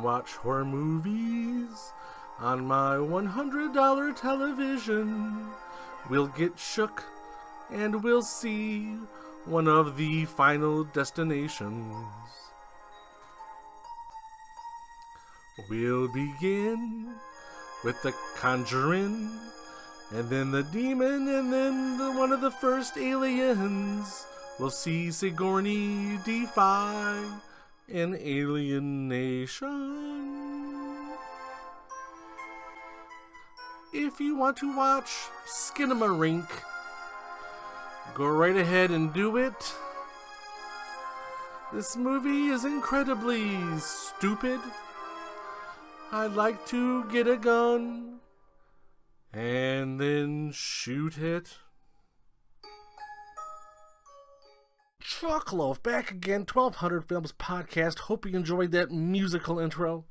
and watch horror movies on my $100 television. We'll get shook and we'll see one of the final destinations. We'll begin with the Conjuring, and then the demon, and then one of the first aliens. We'll see Sigourney defy an alien nation. If you want to watch Skinamarink, go right ahead and do it. This movie is incredibly stupid. I'd like to get a gun and then shoot it. Chuckloaf back again, 1200 Films Podcast. Hope you enjoyed that musical intro.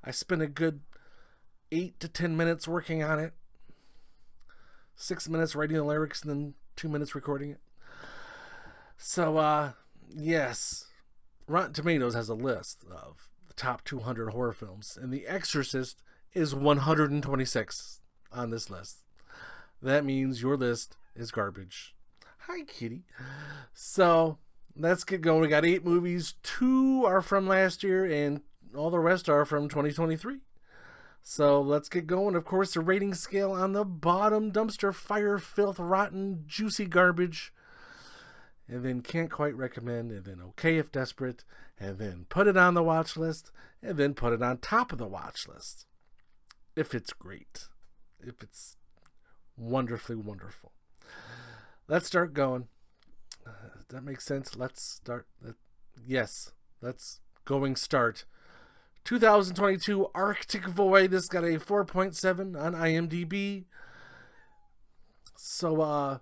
I spent a good 8 to 10 minutes working on it. 6 minutes writing the lyrics and then 2 minutes recording it. So, yes, Rotten Tomatoes has a list of the top 200 horror films, and The Exorcist is 126 on this list. That means your list is garbage. Hi, kitty. So, let's get going. We got 8 movies. 2 are from last year, and all the rest are from 2023. So, let's get going. Of course, the rating scale on the bottom: dumpster fire, filth, rotten, juicy garbage. And then can't quite recommend, and then okay if desperate, and then put it on the watch list, and then put it on top of the watch list. If it's great. If it's wonderfully wonderful. Let's start going. Does that make sense? Let's start. Yes, let's going start. 2022 Artic Void. This got a 4.7 on IMDb. So,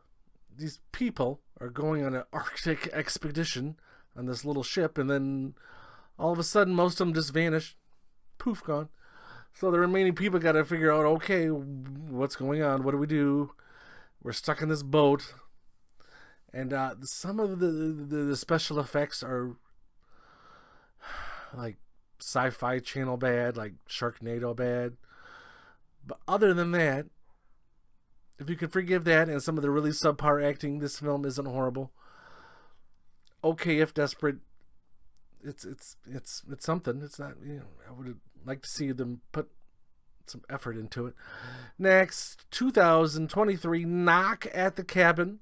these people are going on an Arctic expedition on this little ship, and then all of a sudden, most of them just vanish. Poof, gone. So the remaining people got to figure out, okay, what's going on? What do we do? We're stuck in this boat. And some of the special effects are like Sci-Fi Channel bad, like Sharknado bad. But other than that, if you can forgive that and some of the really subpar acting, this film isn't horrible. Okay, if desperate, it's something. It's not, I would like to see them put some effort into it. Next, 2023 Knock at the Cabin.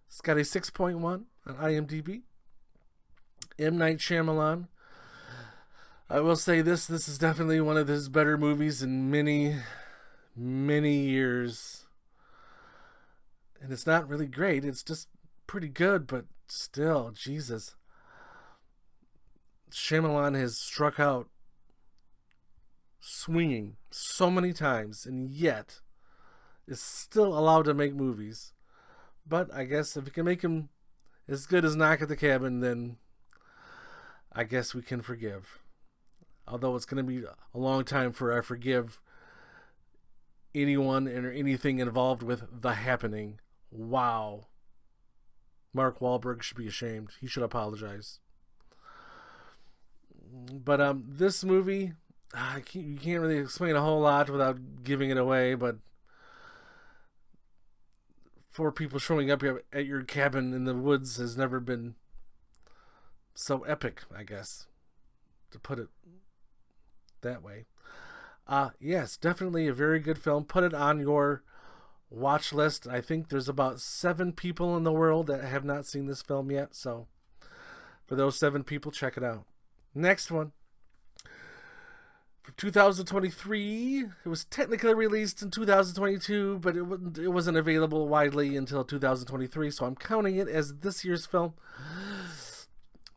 It's got a 6.1 on IMDb. M. Night Shyamalan. I will say this is definitely one of his better movies in many, many years. And it's not really great. It's just pretty good, but still, Jesus. Shyamalan has struck out swinging so many times, and yet is still allowed to make movies. But I guess if you can make him as good as Knock at the Cabin, then I guess we can forgive. Although it's going to be a long time before I forgive anyone or anything involved with The Happening. Wow. Mark Wahlberg should be ashamed. He should apologize. But this movie, you can't really explain a whole lot without giving it away, but 4 people showing up at your cabin in the woods has never been so epic, I guess, to put it that way. Yes, definitely a very good film. Put it on your watch list. I think there's about 7 people in the world that have not seen this film yet, so for those 7 people, check it out. Next one. For 2023, it was technically released in 2022, but it wasn't available widely until 2023, so I'm counting it as this year's film.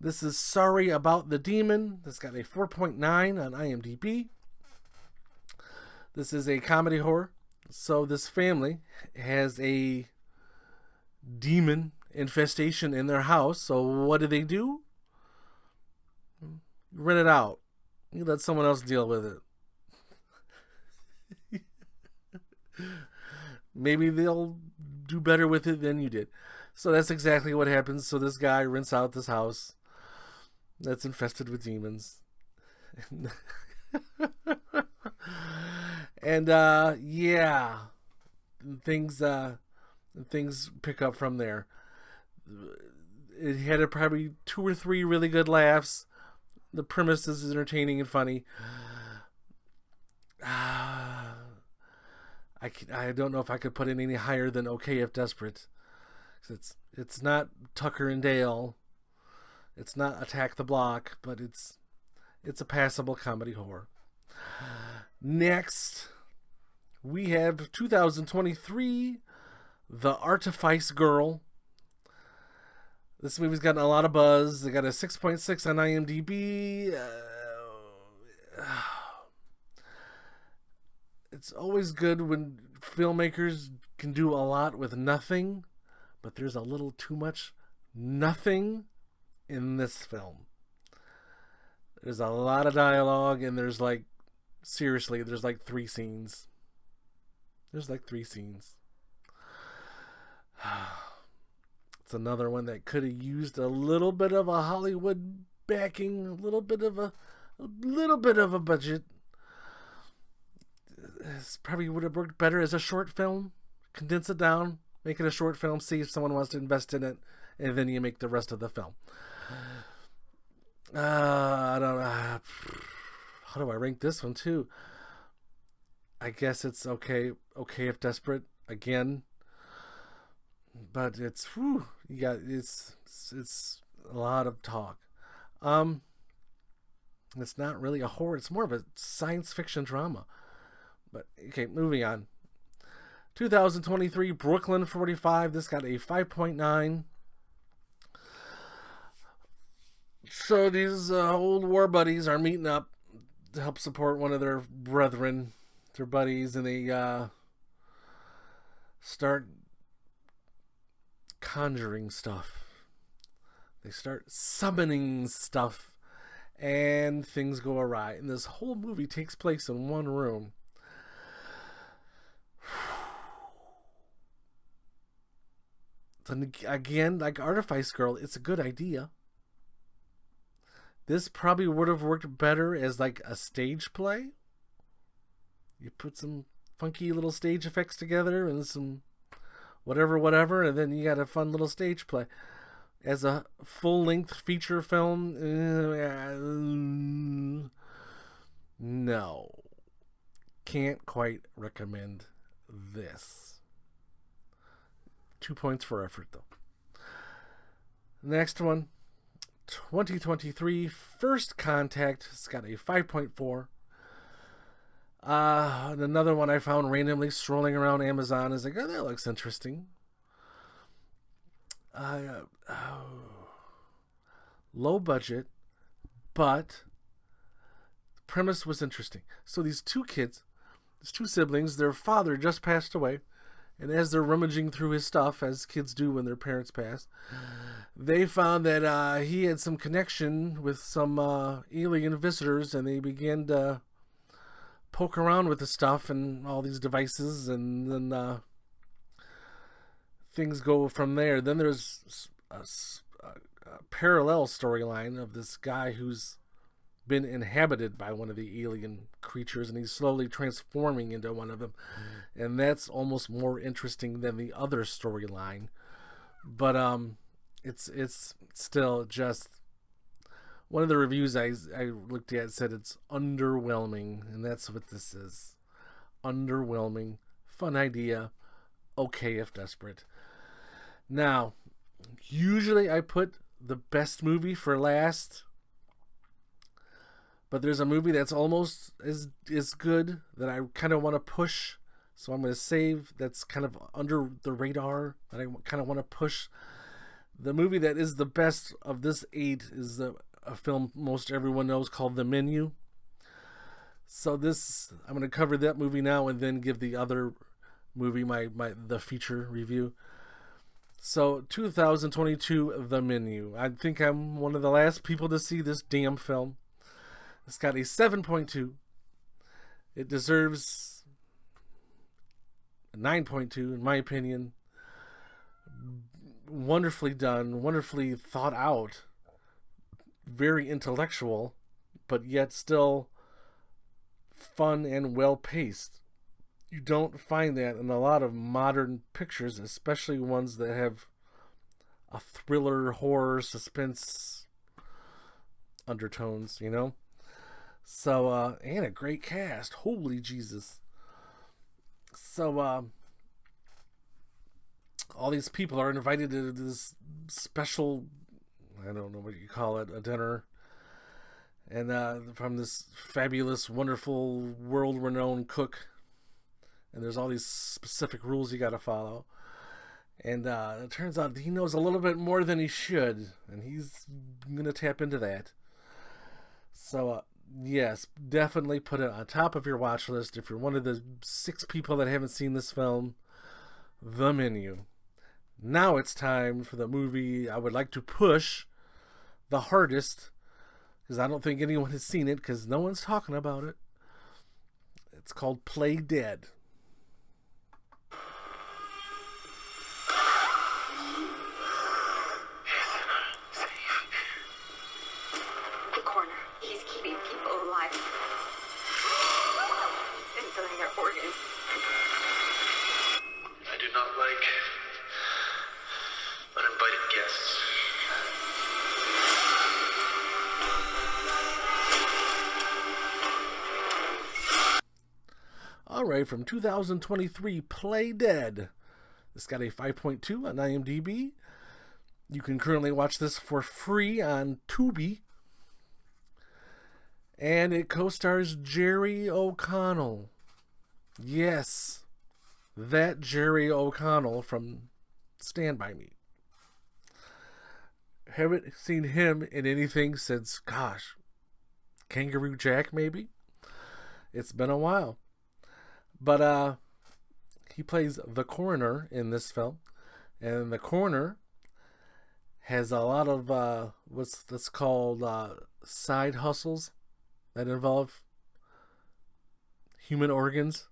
This is Sorry About the Demon. This got a 4.9 on IMDb. This is a comedy horror. So this family has a demon infestation in their house. So what do? Rent it out. You let someone else deal with it. Maybe they'll do better with it than you did. So that's exactly what happens. So this guy rents out this house that's infested with demons. And yeah, things things pick up from there. It had probably 2 or 3 really good laughs. The premise is entertaining and funny. I don't know if I could put it any higher than okay if desperate. It's not Tucker and Dale. It's not Attack the Block, but it's a passable comedy horror. Next, we have 2023, The Artifice Girl. This movie's gotten a lot of buzz. They got a 6.6 on IMDb. It's always good when filmmakers can do a lot with nothing, but there's a little too much nothing in this film. There's a lot of dialogue, and there's like 3 scenes. There's like 3 scenes. It's another one that could have used a little bit of a Hollywood backing, a little bit of a budget. This probably would have worked better as a short film. Condense it down, make it a short film, see if someone wants to invest in it, and then you make the rest of the film. I don't know. How do I rank this one too? I guess it's okay if desperate again. But it's it's a lot of talk. It's not really a horror, it's more of a science fiction drama. But okay, moving on. 2023 Brooklyn 45. This got a 5.9. So these old war buddies are meeting up to help support one of their brethren, their buddies, and they start conjuring stuff. They start summoning stuff, and things go awry. And this whole movie takes place in one room. And again, like Artifice Girl, it's a good idea. This probably would have worked better as like a stage play. You put some funky little stage effects together and some whatever, and then you got a fun little stage play. As a full-length feature film, no. Can't quite recommend this. 2 points for effort, though. Next one, 2023 First Contact. It's got a 5.4. Another one I found randomly strolling around Amazon is like, oh, that looks interesting. Low budget, but the premise was interesting. So these 2 kids, these 2 siblings, their father just passed away. And as they're rummaging through his stuff, as kids do when their parents pass, they found that he had some connection with some alien visitors, and they began to poke around with the stuff and all these devices, and then things go from there. Then there's a parallel storyline of this guy who's been inhabited by one of the alien creatures, and he's slowly transforming into one of them. And that's almost more interesting than the other storyline. But it's still just one of the reviews I looked at said it's underwhelming, and that's what this is. Underwhelming. Fun idea. Okay if desperate. Now, usually I put the best movie for last, but there's a movie that's almost as good that I kind of want to push. So I'm going to save that's kind of under the radar that I kind of want to push. The movie that is the best of this 8 is a film most everyone knows called The Menu. So I'm going to cover that movie now and then give the other movie the feature review. So 2022 The Menu. I think I'm one of the last people to see this damn film. It's got a 7.2. It deserves a 9.2 in my opinion. Wonderfully done, wonderfully thought out, very intellectual, but yet still fun and well paced. You don't find that in a lot of modern pictures, especially ones that have a thriller, horror, suspense undertones, you know? So, and a great cast. Holy Jesus. So, all these people are invited to this special, I don't know what you call it, a dinner. And from this fabulous, wonderful, world-renowned cook. And there's all these specific rules you got to follow. And it turns out he knows a little bit more than he should. And he's going to tap into that. So, yes, definitely put it on top of your watch list. If you're one of the 6 people that haven't seen this film, The Menu. Now it's time for the movie I would like to push the hardest, because I don't think anyone has seen it, because no one's talking about it. It's called Play Dead. The coroner, he's keeping people alive. And selling their organs. I do not like uninvited guests. Alright, from 2023, Play Dead. This got a 5.2 on IMDb. You can currently watch this for free on Tubi. And it co-stars Jerry O'Connell. Yes, that Jerry O'Connell from Stand By Me. Haven't seen him in anything since, gosh, Kangaroo Jack maybe? It's been a while. But he plays the coroner in this film. And the coroner has a lot of what's that's called side hustles that involve human organs.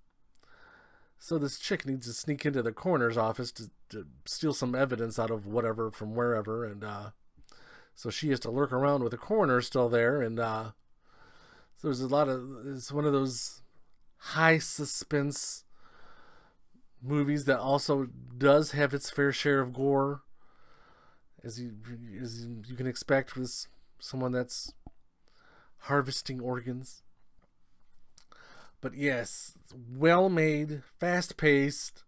So this chick needs to sneak into the coroner's office to steal some evidence out of whatever from wherever, and so she has to lurk around with the coroner still there, and so there's a lot of, it's one of those high suspense movies that also does have its fair share of gore, as you can expect with someone that's harvesting organs. But yes, well made, fast paced.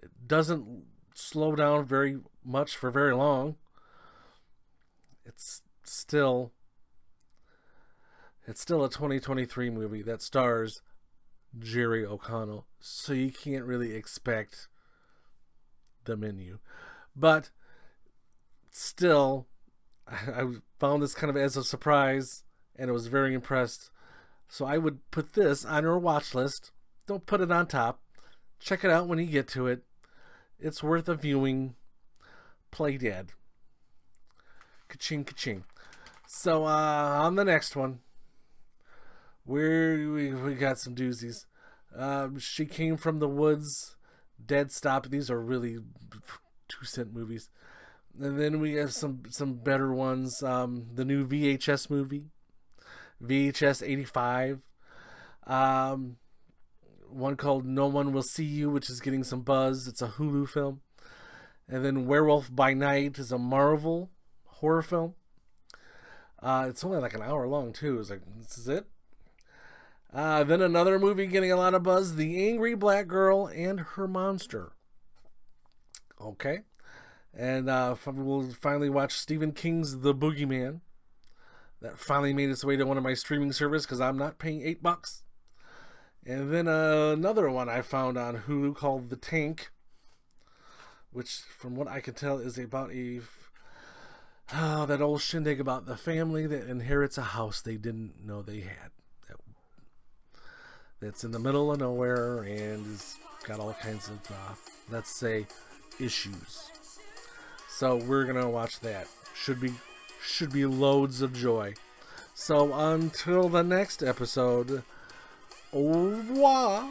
It doesn't slow down very much for very long. It's still a 2023 movie that stars Jerry O'Connell, so you can't really expect The Menu. But still, I found this kind of as a surprise, and I was very impressed. So I would put this on your watch list. Don't put it on top. Check it out when you get to it. It's worth a viewing. Play Dead. Ka-ching, ka-ching. So on the next one, we got some doozies. She Came from the Woods, Dead Stop. These are really 2-cent movies. And then we have some better ones. The new VHS movie, VHS 85. One called No One Will See You, which is getting some buzz. It's a Hulu film. And then Werewolf by Night is a Marvel horror film. It's only like an hour long too. It's like, this is it. Then another movie getting a lot of buzz, The Angry Black Girl and Her Monster. Okay. And we'll finally watch Stephen King's The Boogeyman. That finally made its way to one of my streaming services because I'm not paying $8. And then another one I found on Hulu called The Tank, which from what I can tell is about that old shindig about the family that inherits a house they didn't know they had. That's in the middle of nowhere and has got all kinds of, let's say, issues. So we're gonna watch that. Should be loads of joy. So until the next episode, au revoir.